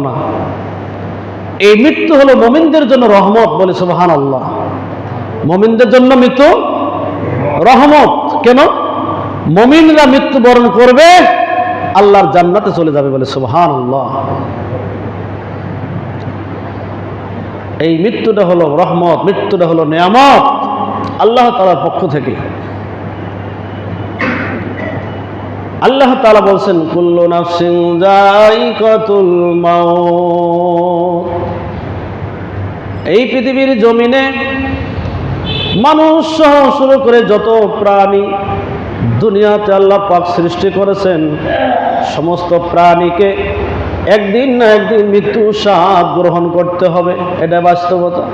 না। এই মৃত্যু হলো মুমিনদের জন্য রহমত, বলে সুবহানাল্লাহ। মুমিনদের জন্য মৃত্যু রহমত। কেন? মুমিনরা মৃত্যুবরণ করবে, আল্লাহর জান্নাতে চলে যাবে, বলে সুবহানাল্লাহ। এই মৃত্যুটা হলো রহমত, মৃত্যুটা হলো নিয়ামত আল্লাহ তাআলার পক্ষ থেকে। আল্লাহ তাআলা বলছেন, কুল্লু নাফসিন যায়িকাতুল মাউত। এই পৃথিবীর জমিনে মানুষ সহ শুরু করে যত প্রাণী দুনিয়াতে আল্লাহ পাক সৃষ্টি করেছেন, সমস্ত প্রাণীকে একদিন না একদিন মৃত্যুর স্বাদ গ্রহণ করতে হবে। এটা বাস্তবতা।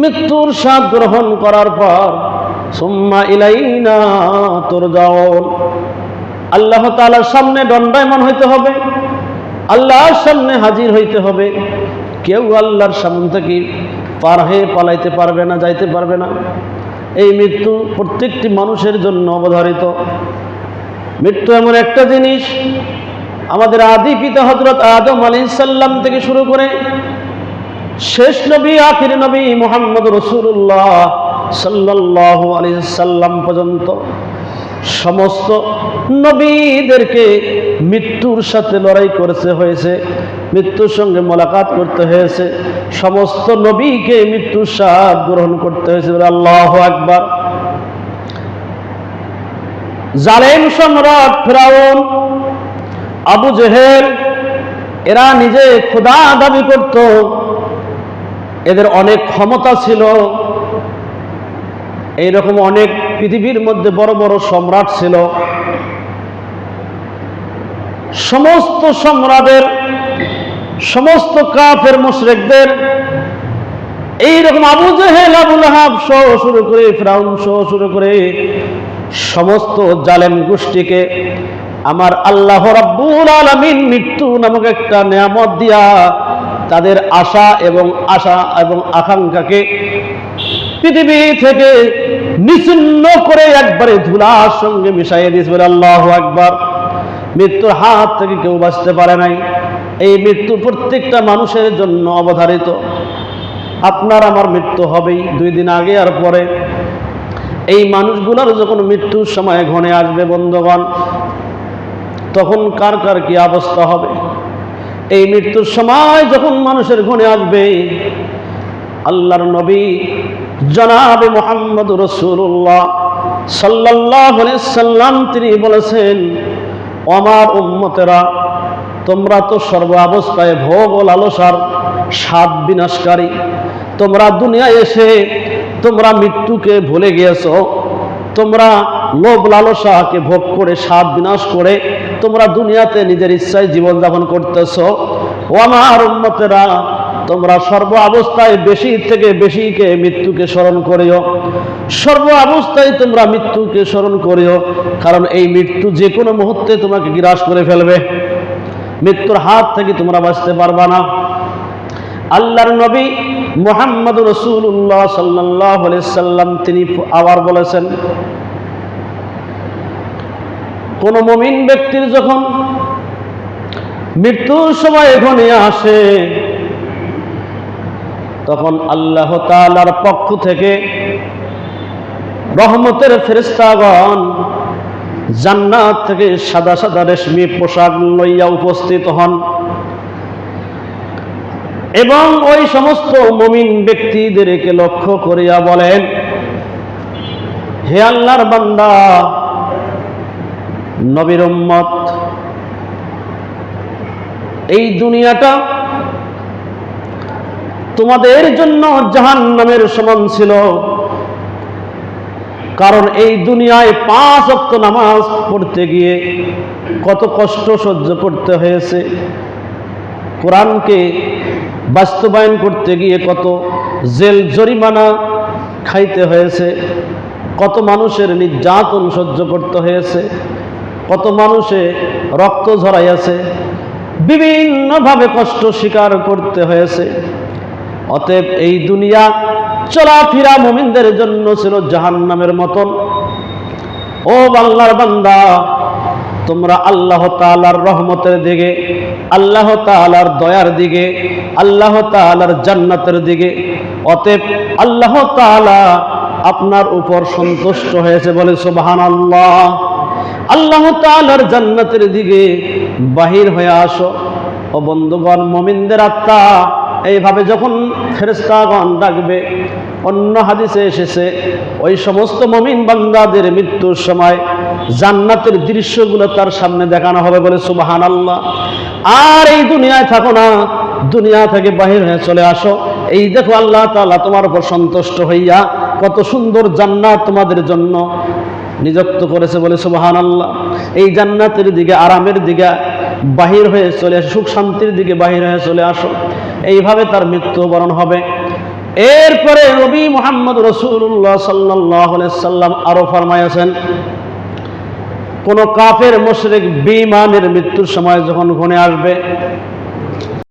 মৃত্যুর স্বাদ গ্রহণ করার পর সুম্মা ইলাইনা তুরজাউন, আল্লাহ তাআলার সামনে দণ্ডায়মান হইতে হবে, আল্লাহর সামনে হাজির হইতে হবে। কেউ আল্লাহর সামনে থেকে পার হয়ে পালাইতে পারবে না, যাইতে পারবে না। এই মৃত্যু প্রত্যেকটি মানুষের জন্য অবধারিত। মৃত্যু এমন একটা জিনিস, আমাদের আদি পিতা হযরত আদম আলাইহিস সালাম থেকে শুরু করে শেষ নবী আখির নবী মুহাম্মদ রাসূলুল্লাহ সাল্লাল্লাহু আলাইহি সাল্লাম পর্যন্ত সমস্ত নবীদেরকে মৃত্যুর সাথে লড়াই করতে হয়েছে, মৃত্যুর সঙ্গে মোলাকাত করতে হয়েছে। সমস্ত নবীকে মৃত্যুর স্বাদ গ্রহণ করতে হয়েছে। আল্লাহু আকবার। জালেম সম্রাট ফিরাউন, আবু জেহেল, এরা নিজে খোদা দাবি করত, এদের অনেক ক্ষমতা ছিল। এইরকম অনেক পৃথিবীর মধ্যে বড় বড় সম্রাট ছিল। সমস্ত সম্রাটের, সমস্ত কাফের মুশরিকদের, এইরকম আবু জেহেল, আবু লাহাব সহ শুরু করে, ফিরাউন সহ শুরু করে সমস্ত জালেম গোষ্ঠীকে আমার আল্লাহ রাব্বুল আলামিন মৃত্যু নামক একটা নিয়ামত দিয়া তাদের আশা এবং আকাঙ্ক্ষাকে পৃথিবী থেকে নিচ্ছিন্ন করে একবারে ধুলার সঙ্গে মিশাইয়ে দিয়েছে। বলে আল্লাহু আকবার। মৃত্যুর হাত থেকে কেউ বাঁচতে পারে নাই। এই মৃত্যু প্রত্যেকটা মানুষের জন্য অবধারিত। আপনার আমার মৃত্যু হবেই, 2 দিন আগে আর পরে। এই মানুষগুলোর যখন মৃত্যুর সময় ঘনে আসবে বন্ধুগণ, তখন কার কার কি অবস্থা হবে? এই মৃত্যুর সময় যখন মানুষের ঘনে আসবে, আল্লাহর নবী জনাবে মুহাম্মদ রাসূলুল্লাহ সাল্লাল্লাহু আলাইহি সাল্লাম তিনি বলেছেন, আমার উম্মতেরা, তোমরা তো সর্ব অবস্থায় ভোগ ও লালসার স্বাদ বিনাশকারী। তোমরা দুনিয়ায় এসে তোমরা মৃত্যুকে ভুলে গিয়েছো। তোমরা লোভ লালসাকে ভোগ করে, স্বাদ বিনাশ করে তোমরা দুনিয়াতে নিজের ইচ্ছায় জীবনযাপন করতেছো। ও আমার উম্মতেরা, তোমরা সর্ব অবস্থায় বেশি থেকে বেশিকে মৃত্যুকে স্মরণ করিও। সর্ব অবস্থায় তোমরা মৃত্যুকে স্মরণ করিও, কারণ এই মৃত্যু যে কোনো মুহূর্তে তোমাকে গ্রাস করে ফেলবে। মৃত্যুর হাত থেকে তোমরা বাঁচতে পারবা না। আল্লাহর নবী মুহাম্মদ রাসূলুল্লাহ সাল্লাল্লাহু আলাইহি সাল্লাম তিনি আবার বলেছেন, কোন মুমিন ব্যক্তির যখন মৃত্যুর সময় ঘনিয়ে আসে, তখন আল্লাহ তাআলার পক্ষ থেকে রহমতের ফেরেশতাগণ জান্নাত থেকে সাদা সাদা রেশমি পোশাক লইয়া উপস্থিত হন এবং ওই সমস্ত মুমিন ব্যক্তিদেরকে লক্ষ্য করিয়া বলেন, হে আল্লাহর বান্দা, নবীর উম্মত, এই দুনিয়াটা তোমাদের জন্য জাহান্নামের সমান ছিল। কারণ এই দুনিয়ায় 5 ওয়াক্ত নামাজ পড়তে গিয়ে কত কষ্ট সহ্য করতে হয়েছে, কোরআনকে বাস্তবায়ন করতে গিয়ে কত জেল জরিমানা খাইতে হয়েছে, কত মানুষের নির্যাতন সহ্য করতে হয়েছে, কত মানুষে রক্ত ঝরাইয়াছে, বিভিন্নভাবে কষ্ট স্বীকার করতে হয়েছে। অতএব এই দুনিয়া চলাফেরা মুমিনদের জন্য ছিল জাহান্নামের মতন। ও আল্লাহর বান্দা, তোমরা আল্লাহ তাআলার রহমতের দিকে, আল্লাহ তাআলার দয়ার দিকে, আল্লাহ তাআলার জান্নাতের দিকে। অতএব আল্লাহ তাআলা আপনার উপর সন্তুষ্ট হয়েছে বলে সুবহানাল্লাহ। আল্লাহ তাআলার জান্নাতের দিকে বাহির হয়ে আসো। ও বন্ধুগণ, মুমিনদের আত্মা এইভাবে যখন ফেরেশতাগণ ডাকবে, অন্য হাদিসে এসেছে ওই সমস্ত মুমিন বান্দাদের মৃত্যুর সময় জান্নাতের দৃশ্যগুলো তার সামনে দেখানো হবে বলে সুবহানাল্লাহ। আর এই দুনিয়ায় থাকো না, দুনিয়া থেকে বাহির হয়ে চলে আসো। এই দেখো আল্লাহ তাআলা তোমার উপর সন্তুষ্ট হইয়া কত সুন্দর জান্নাত তোমাদের জন্য নিযুক্ত করেছে বলে সুবহানাল্লাহ। এই জান্নাতের দিকে, আরামের দিকে বাহির হয়ে চলে আসো, সুখ শান্তির দিকে বাহির হয়ে চলে আসো। এইভাবে তার মৃত্যুবরণ হবে। এরপরে নবী মুহাম্মদ রাসূলুল্লাহ সাল্লাল্লাহু আলাইহি সাল্লাম আরো ফরমায়াছেন, কোন কাফের মুশরিক বেঈমানের মৃত্যুর সময় যখন ঘনে আসবে,